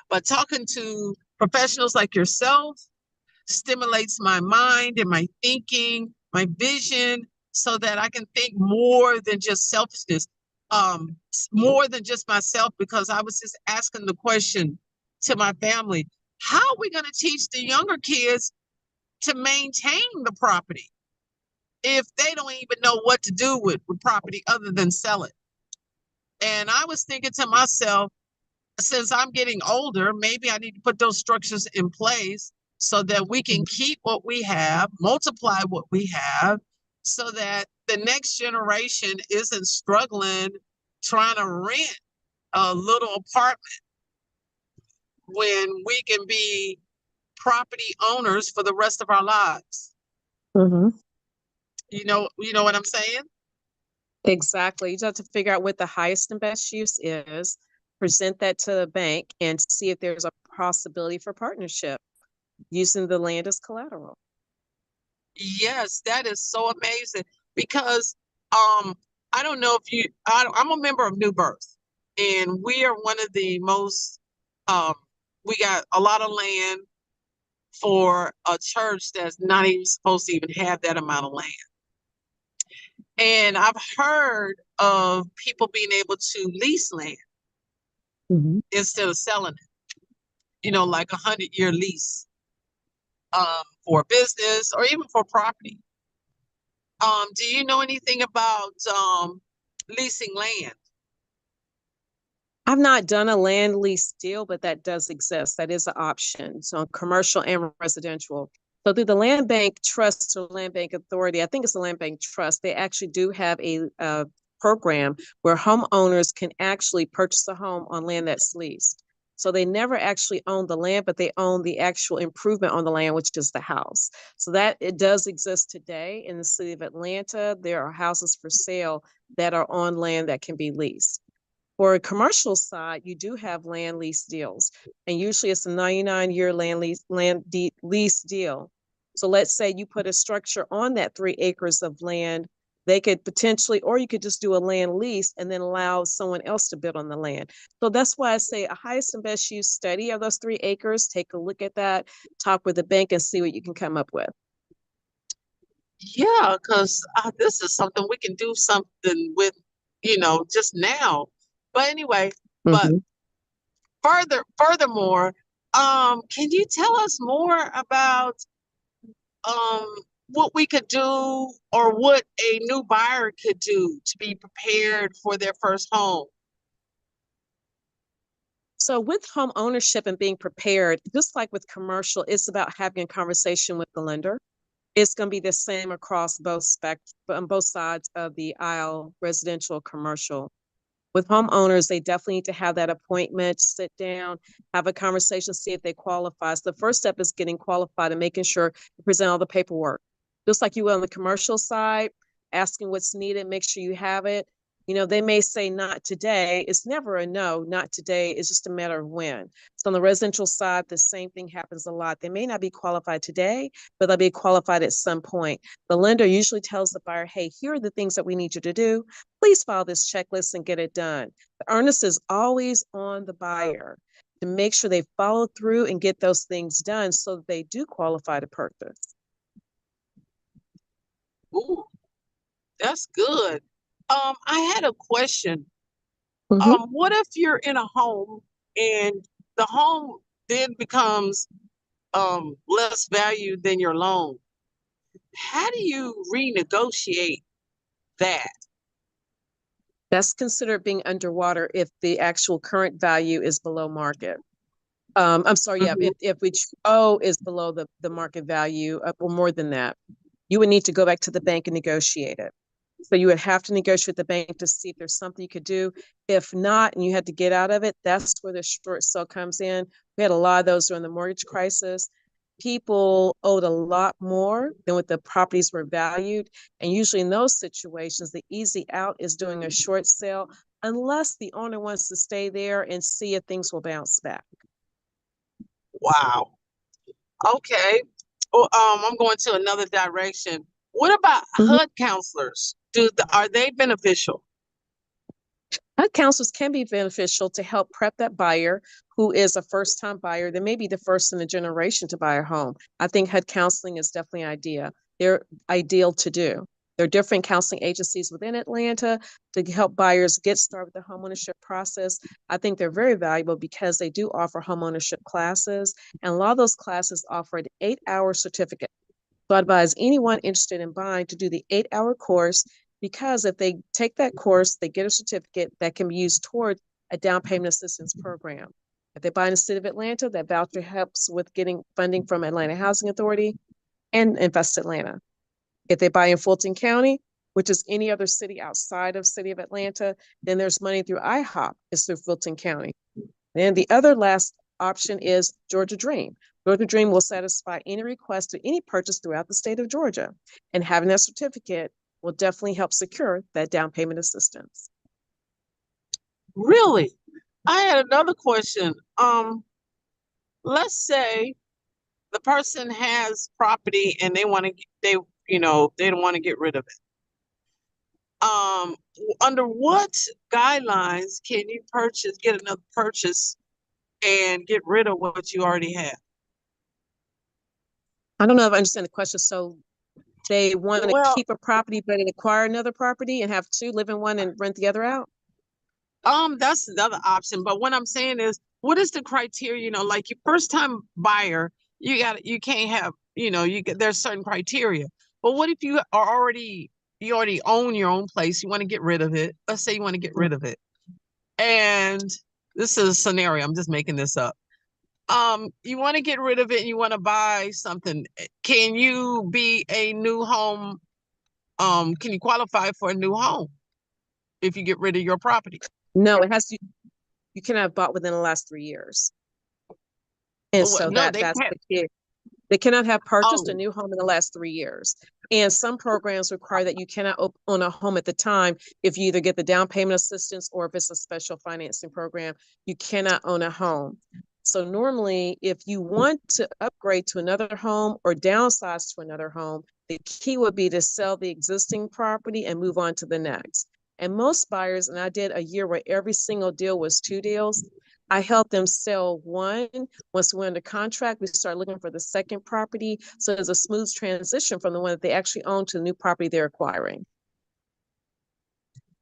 But talking to professionals like yourself stimulates my mind and my thinking, my vision, so that I can think more than just selfishness, more than just myself, because I was just asking the question to my family, how are we going to teach the younger kids to maintain the property if they don't even know what to do with property other than sell it? And I was thinking to myself, since I'm getting older, maybe I need to put those structures in place so that we can keep what we have, multiply what we have, so that the next generation isn't struggling trying to rent a little apartment when we can be property owners for the rest of our lives. Mm-hmm. You know what I'm saying? Exactly. You just have to figure out what the highest and best use is, present that to the bank, and see if there's a possibility for partnership using the land as collateral. Yes, that is so amazing, because I don't know if I'm a member of New Birth, and we are one of the most we got a lot of land for a church that's not even supposed to even have that amount of land. And I've heard of people being able to lease land instead of selling it, like 100-year lease for business or even for property. Do you know anything about leasing land? I've not done a land lease deal, but that does exist. That is an option. So commercial and residential. So through the Land Bank Trust or Land Bank Authority, I think it's the Land Bank Trust, they actually do have a program where homeowners can actually purchase a home on land that's leased. So they never actually own the land, but they own the actual improvement on the land, which is the house. So that it does exist today in the city of Atlanta. There are houses for sale that are on land that can be leased. For a commercial side, you do have land lease deals, and usually it's a 99-year lease deal. So let's say you put a structure on that 3 acres of land, they could potentially, or you could just do a land lease and then allow someone else to build on the land. So that's why I say a highest and best use study of those 3 acres, take a look at that, talk with the bank and see what you can come up with. Yeah, because this is something we can do something with, just now. But anyway, but Mhm. furthermore, can you tell us more about um what we could do or what a new buyer could do to be prepared for their first home? So with home ownership and being prepared, just like with commercial, it's about having a conversation with the lender. It's going to be the same across on both sides of the aisle, residential, commercial. With homeowners, they definitely need to have that appointment, sit down, have a conversation, see if they qualify. So the first step is getting qualified and making sure you present all the paperwork. Just like you will on the commercial side, asking what's needed, make sure you have it. They may say not today. It's never a no, not today. It's just a matter of when. So on the residential side, the same thing happens a lot. They may not be qualified today, but they'll be qualified at some point. The lender usually tells the buyer, hey, here are the things that we need you to do. Please follow this checklist and get it done. The onus is always on the buyer to make sure they follow through and get those things done so that they do qualify to purchase. Ooh, that's good. I had a question. Mm-hmm. What if you're in a home and the home then becomes less value than your loan? How do you renegotiate that? That's considered being underwater if the actual current value is below market. I'm sorry, yeah, Mhm. if which O is below the market value or more than that, you would need to go back to the bank and negotiate it. So you would have to negotiate with the bank to see if there's something you could do. If not, and you had to get out of it, that's where the short sale comes in. We had a lot of those during the mortgage crisis. People owed a lot more than what the properties were valued. And usually in those situations, the easy out is doing a short sale unless the owner wants to stay there and see if things will bounce back. Wow. Okay. Well, I'm going to another direction. What about Mhm. HUD counselors? Are they beneficial? HUD counselors can be beneficial to help prep that buyer who is a first time buyer. They may be the first in a generation to buy a home. I think HUD counseling is definitely an idea. They're ideal to do. There are different counseling agencies within Atlanta to help buyers get started with the homeownership process. I think they're very valuable because they do offer homeownership classes, and a lot of those classes offer an 8-hour certificate. So I advise anyone interested in buying to do the 8-hour course because if they take that course, they get a certificate that can be used toward a down payment assistance program. If they buy in the city of Atlanta, that voucher helps with getting funding from Atlanta Housing Authority and Invest Atlanta. If they buy in Fulton County, which is any other city outside of city of Atlanta, then there's money through IHOP, it's through Fulton County. And the other last option is Georgia Dream. Georgia Dream will satisfy any request to any purchase throughout the state of Georgia. And having that certificate will definitely help secure that down payment assistance. Really? I had another question. Let's say the person has property and they don't want to get rid of it. Under what guidelines can you get another purchase and get rid of what you already have? I don't know if I understand the question. So they want to Well, keep a property, but acquire another property and have two, live in one and rent the other out? that's another option. But what I'm saying is, what is the criteria? Like your first time buyer, you can't have, there's certain criteria. But what if you already own your own place, you want to get rid of it. Let's say you want to get rid of it. And this is a scenario, I'm just making this up. You want to get rid of it and you want to buy something. Can you be a new home? Can you qualify for a new home if you get rid of your property? No, it has to you cannot have bought within the last 3 years. And so No, that's the key. They cannot have purchased a Oh, new home in the last 3 years. And some programs require that you cannot own a home at the time. If you either get the down payment assistance or if it's a special financing program, you cannot own a home. So normally, if you want to upgrade to another home or downsize to another home, the key would be to sell the existing property and move on to the next. And most buyers, and I did a year where every single deal was 2 deals, I helped them sell one. Once we're under contract, we start looking for the second property. So there's a smooth transition from the one that they actually own to the new property they're acquiring.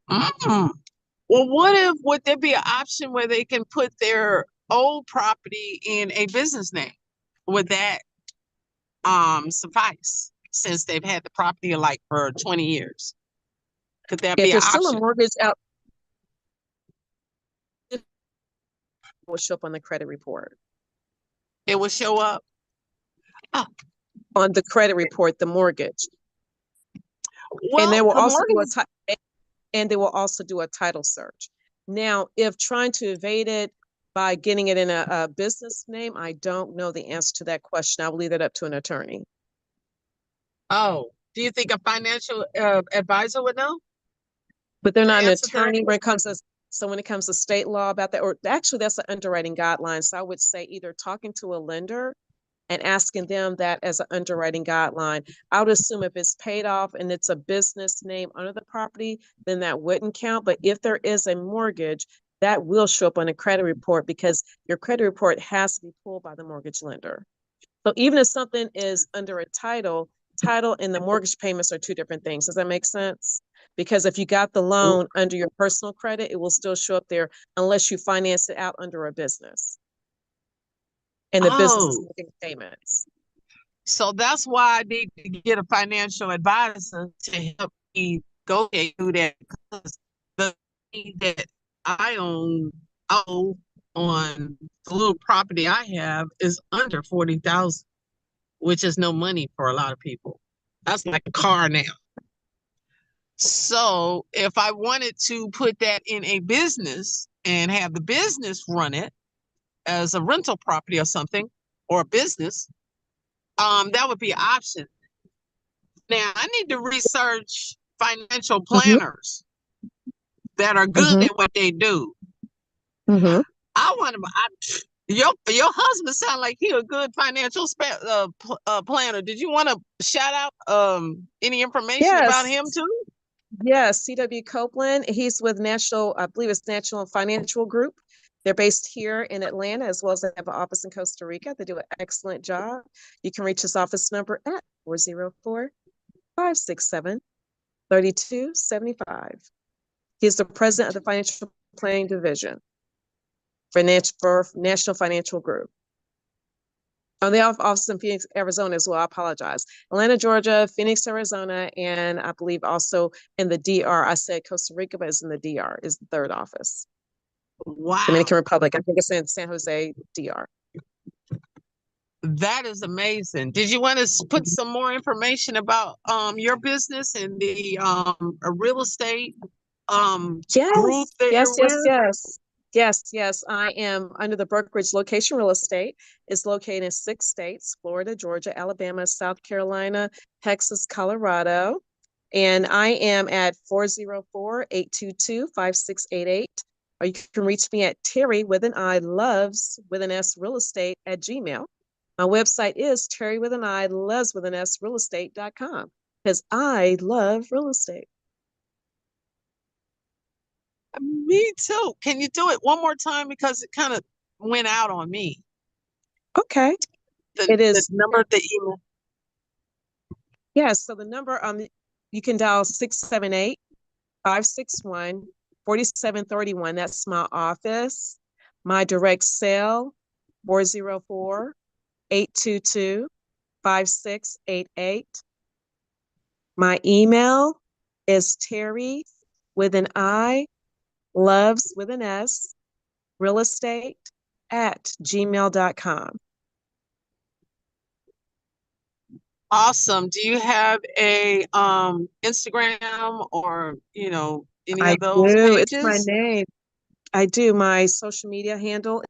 well, would there be an option where they can put their old property in a business name? Would that suffice since they've had the property like for 20 years? Could that If be an there's still a option? mortgage out, it will show up on the credit report. It will show up. Oh, On the credit report, the mortgage. well, And they will the also do mortgage. and they will also do a title search. Now, if trying to evade it by getting it in a business name, I don't know the answer to that question. I will leave that up to an attorney. Oh, do you think a financial advisor would know But they're the not an answer to that? attorney when it comes to state law about that, or actually that's an underwriting guideline. So I would say either talking to a lender and asking them that as an underwriting guideline. I would assume if it's paid off and it's a business name under the property, then that wouldn't count. But if there is a mortgage, that will show up on a credit report because your credit report has to be pulled by the mortgage lender. So even if something is under a title and the mortgage payments are 2 different things. Does that make sense? Because if you got the loan under your personal credit, it will still show up there unless you finance it out under a business. And the business is Oh, making payments. so that's why I need to get a financial advisor to help me go through that because the thing that I owe on the little property I have is under 40,000, which is no money for a lot of people. That's like a car now. So if I wanted to put that in a business and have the business run it as a rental property or something, or a business, that would be an option. Now I need to research financial Mm-hmm. planners that are good Mm-hmm. at what they do. Mm-hmm. I want to. Your husband sound like he a good financial planner. Did you want to shout out any information about Yes. him too? Yes. C.W. Copeland. He's with National, I believe it's National Financial Group. They're based here in Atlanta, as well as they have an office in Costa Rica. They do an excellent job. You can reach his office number at 404-567-3275. He's the president of the Financial Planning Division for National Financial Group. Oh, they have office in Phoenix, Arizona as well. I apologize. Atlanta, Georgia, Phoenix, Arizona, and I believe also in the DR. I said Costa Rica, but it's in the DR, is the 3rd office. Wow, Dominican Republic. I think it's in San Jose, DR. that is amazing. Did you want to put some more information about your business and the real estate group Yes, that yes, you're yes, with? yes. Yes, yes. I am under the brokerage Location Real Estate. It's located in 6 states: Florida, Georgia, Alabama, South Carolina, Texas, Colorado. And I am at 404-822-5688. Or you can reach me at Terry with an I loves with an S real estate at Gmail. My website is Terry with an I loves with an S realestate.com because I love real estate. Me too. Can you do it one more time because it kind of went out on me? Okay. The It is, number, the email. yes. So the number you can dial 678-561-4731. That's my office. My direct cell, 404-822-5688. My email is Terry with an I, loves with an S, real estate at gmail.com. Awesome. Do you have a Instagram or any I of those do. It's my pages? name. I do. My social media handle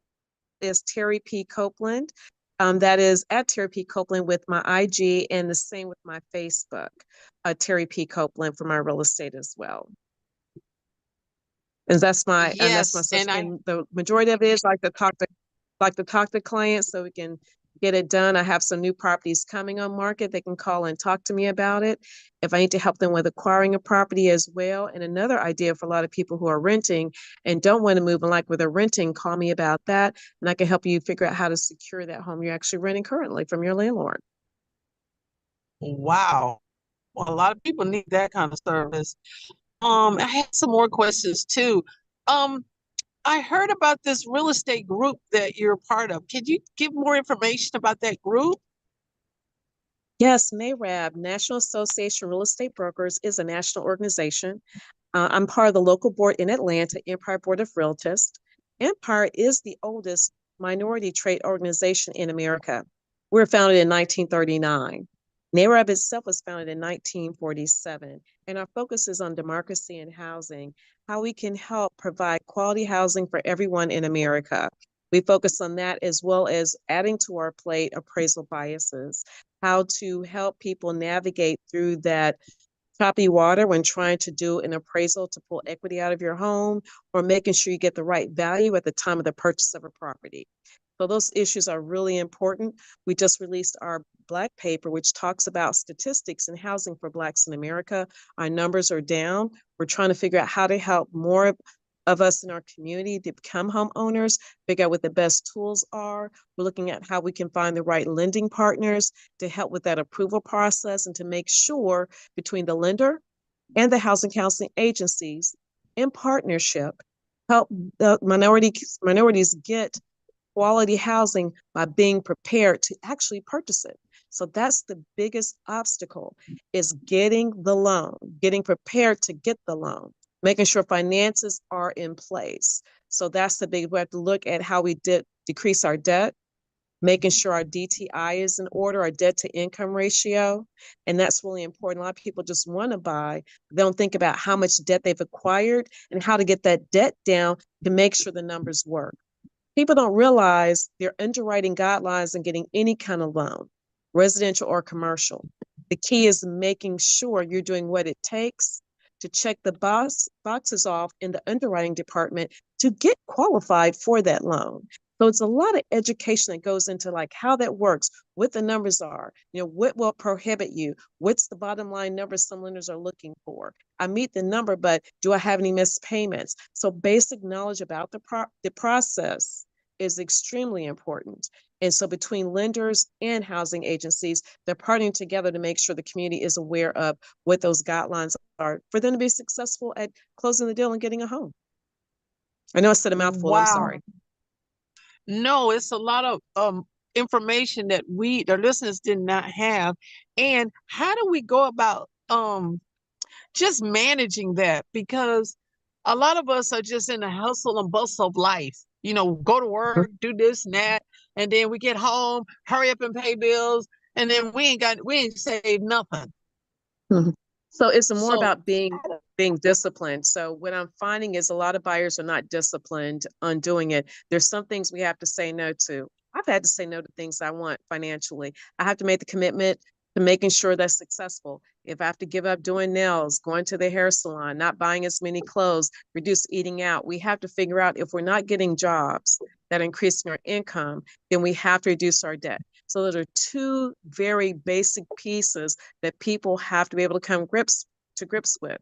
is Terry P. Copeland. That is at Terry P. Copeland with my IG, and the same with my Facebook, Terry P. Copeland for my real estate as well. And that's my Yes, and social. And the majority of it is like to talk to clients so we can get it done. I have some new properties coming on market. They can call and talk to me about it. If I need to help them with acquiring a property as well. And another idea for a lot of people who are renting and don't want to move, and like with a renting, call me about that. And I can help you figure out how to secure that home you're actually renting currently from your landlord. wow. Well, a lot of people need that kind of service. I had some more questions too. Um, I heard about this real estate group that you're part of. Could you give more information about that group? Yes, NAREB, National Association of Real Estate Brokers, is a national organization. I'm part of the local board in Atlanta, Empire Board of Realtors. Empire is the oldest minority trade organization in America. We were founded in 1939. NAREB itself was founded in 1947, and our focus is on democracy and housing, how we can help provide quality housing for everyone in America. We focus on that as well as adding to our plate appraisal biases, how to help people navigate through that choppy water when trying to do an appraisal to pull equity out of your home, or making sure you get the right value at the time of the purchase of a property. So those issues are really important. We just released our Black paper, which talks about statistics and housing for Blacks in America. Our numbers are down. We're trying to figure out how to help more of us in our community to become homeowners, figure out what the best tools are. We're looking at how we can find the right lending partners to help with that approval process, and to make sure between the lender and the housing counseling agencies in partnership help the minorities get quality housing by being prepared to actually purchase it. So that's the biggest obstacle, is getting the loan, getting prepared to get the loan, making sure finances are in place. So that's the big, we have to look at how we decrease our debt, making sure our DTI is in order, our debt to income ratio. And that's really important. A lot of people just want to buy, they don't think about how much debt they've acquired and how to get that debt down to make sure the numbers work. People don't realize their underwriting guidelines and getting any kind of loan, residential or commercial. The key is making sure you're doing what it takes to check the boxes off in the underwriting department to get qualified for that loan. So it's a lot of education that goes into like how that works, what the numbers are, what will prohibit you, what's the bottom line number some lenders are looking for. I meet the number, but do I have any missed payments? So basic knowledge about the process is extremely important. And so between lenders and housing agencies, they're partnering together to make sure the community is aware of what those guidelines are for them to be successful at closing the deal and getting a home. I know I said a mouthful, I'm Wow. sorry. No, it's a lot of information that the listeners did not have. And how do we go about just managing that? Because a lot of us are just in the hustle and bustle of life. Go to work, do this and that, and then we get home, hurry up and pay bills, and then we ain't saved nothing. Mhm. So it's more So about being disciplined. So what I'm finding is a lot of buyers are not disciplined on doing it. There's some things we have to say no to. I've had to say no to things I want financially. I have to make the commitment to making sure that's successful. If I have to give up doing nails, going to the hair salon, not buying as many clothes, reduce eating out, we have to figure out if we're not getting jobs that are increasing our income, then we have to reduce our debt. So those are two very basic pieces that people have to be able to come to grips with.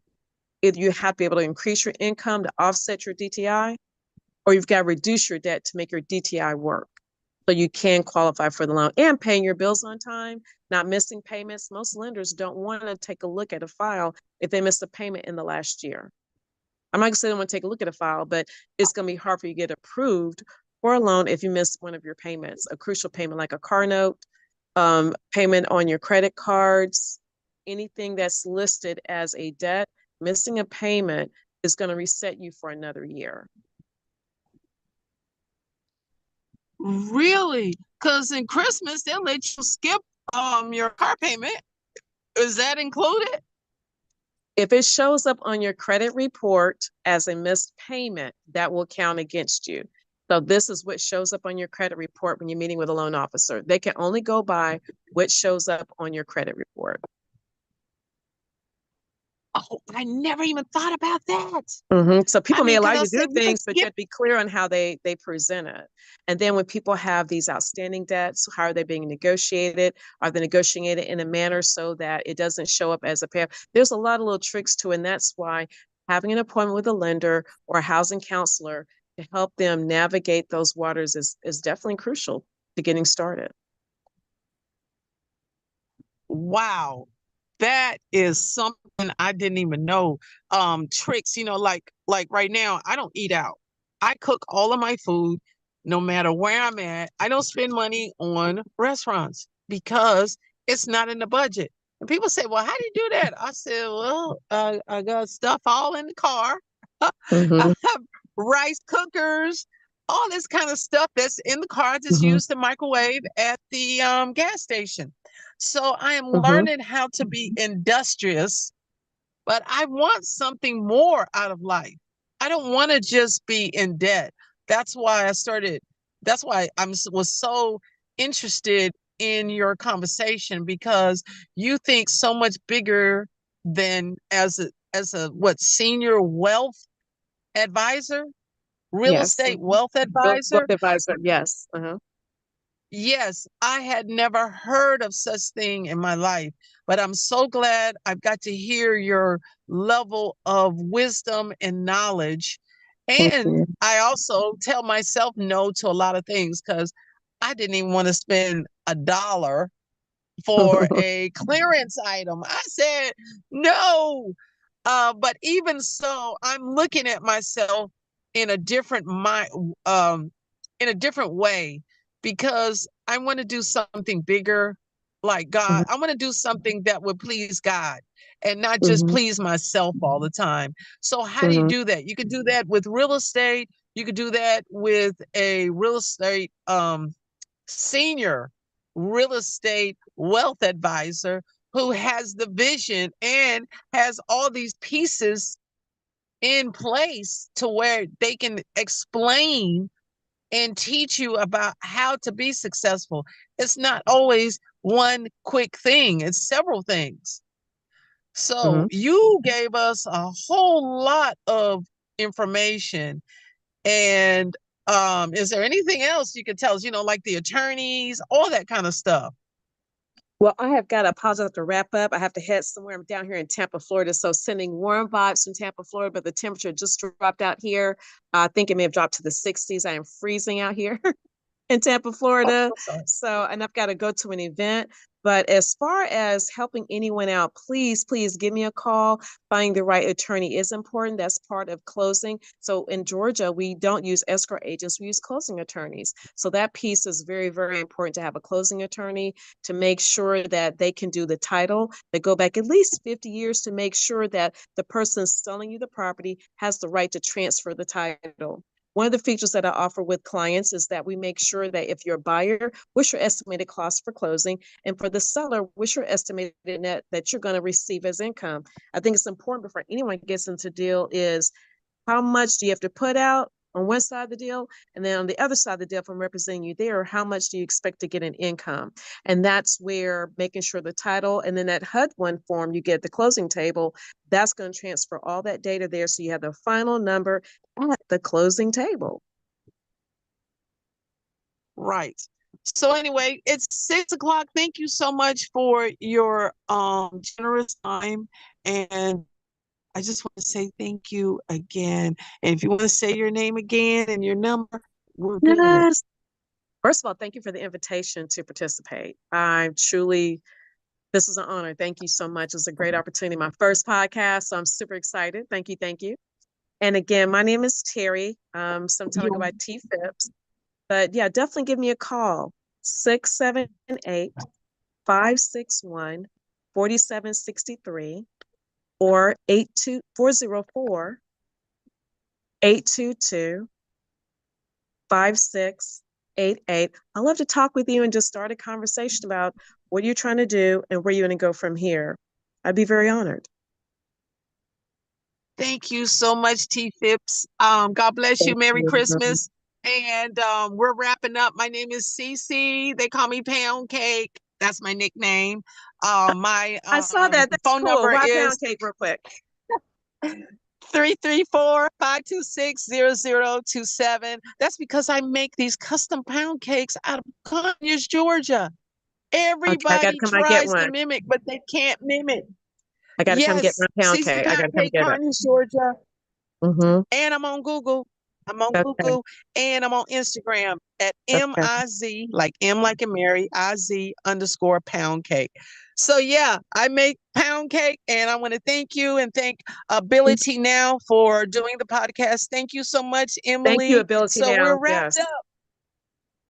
Either you have to be able to increase your income to offset your DTI, or you've got to reduce your debt to make your DTI work. So you can qualify for the loan, and paying your bills on time, not missing payments. Most lenders don't want to take a look at a file if they missed a payment in the last year. I'm not going to say they want to take a look at a file, but it's going to be hard for you to get approved for a loan if you miss one of your payments, a crucial payment like a car note, payment on your credit cards, anything that's listed as a debt. Missing a payment is going to reset you for another year. really, because in Christmas they'll let you skip your car payment. Is that included? If it shows up on your credit report as a missed payment, that will count against you. So this is what shows up on your credit report when you're meeting with a loan officer. They can only go by what shows up on your credit report. Oh, I never even thought about that. So people I may mean, allow because you I to do said you could things, but you skip. have to be clear on how they present it. And then when people have these outstanding debts, how are they being negotiated? Are they negotiated in a manner so that it doesn't show up as a payoff? There's a lot of little tricks to it, and that's why having an appointment with a lender or a housing counselor to help them navigate those waters is definitely crucial to getting started. Wow, that is something I didn't even know. Tricks, like right now, I don't eat out. I cook all of my food, no matter where I'm at. I don't spend money on restaurants because it's not in the budget. And people say, "Well, how do you do that?" I said, "Well, I got stuff all in the car. I Mm-hmm, have rice cookers, all this kind of stuff that's in the car. I just mm-hmm, use the microwave at the gas station." So I am mm-hmm, learning how to be industrious, but I want something more out of life. I don't want to just be in debt. That's why I started. That's why was so interested in your conversation, because you think so much bigger than as a what, senior wealth advisor, real yes. estate wealth Wealth advisor. advisor, yes. Uh-huh. Yes, I had never heard of such thing in my life, but I'm so glad I've got to hear your level of wisdom and knowledge. Thank And you. I also tell myself no to a lot of things because I didn't even want to spend $1 for a clearance item. I said no. But even so, I'm looking at myself in a different in a different way, because I want to do something bigger, like God. I want to do something that would please God and not just Mm-hmm, please myself all the time. So how do you mm-hmm, do that? You could do that with real estate. You could do that with a real estate senior real estate wealth advisor who has the vision and has all these pieces in place to where they can explain and teach you about how to be successful. It's not always one quick thing, it's several things. mm-hmm. So you gave us a whole lot of information. And is there anything else you could tell us, like the attorneys, all that kind of stuff? Well, I have got to pause. I have to wrap up. I have to head somewhere. I'm down here in Tampa, Florida. So sending warm vibes from Tampa, Florida, but the temperature just dropped out here. I think it may have dropped to the 60s. I am freezing out here in Tampa, Oh, Florida. I'm sorry. So, and I've got to go to an event. But as far as helping anyone out, please, please give me a call. Finding the right attorney is important. That's part of closing. So in Georgia, we don't use escrow agents, we use closing attorneys. So that piece is very, very important to have a closing attorney to make sure that they can do the title. They go back at least 50 years to make sure that the person selling you the property has the right to transfer the title. One of the features that I offer with clients is that we make sure that if you're a buyer, what's your estimated cost for closing? And for the seller, what's your estimated net that you're going to receive as income? I think it's important before anyone gets into deal is how much do you have to put out on one side of the deal? And then on the other side of the deal, from representing you there, how much do you expect to get in income? And that's where making sure the title and then that HUD-1 form you get at the closing table, that's going to transfer all that data there. So you have the final number at the closing table. Right. So anyway, it's 6 o'clock. Thank you so much for your generous time. And I just want to say thank you again. And if you want to say your name again and your number, we're good. Yes. First of all, thank you for the invitation to participate. This is an honor. Thank you so much. It's a great opportunity. My first podcast, so I'm super excited. Thank you. Thank you. And again, my name is Terry. Sometimes I go You by T Phipps. But yeah, definitely give me a call. 678-561-4763 or 404-822-5688. I love to talk with you and just start a conversation about what you're trying to do and where you're going to go from here. I'd be very honored. Thank you so much, T Phipps. God bless you. Thank Merry you. Christmas. And we're wrapping up. My name is CeCe. They call me Pound Cake. That's my nickname. My I saw that. That's phone cool. number Why is pound cake real quick? 334-526-0027. That's because I make these custom pound cakes out of Conyers, Georgia. Okay, I gotta Everybody come. I get tries to one. mimic, but they can't mimic. I gotta come get Yes, my pound CeCe cake. I Pound gotta come Cake, get it. Conyers, Georgia. Mm-hmm. And I'm on Google. I'm on Okay. Google and I'm on Instagram at Okay. MIZ, like M like in Mary, IZ_ pound cake. So yeah, I make pound cake and I want to thank you and thank Ability Now for doing the podcast. Thank you so much, Thank you, Emily. Ability So Now. we're wrapped Yes. up.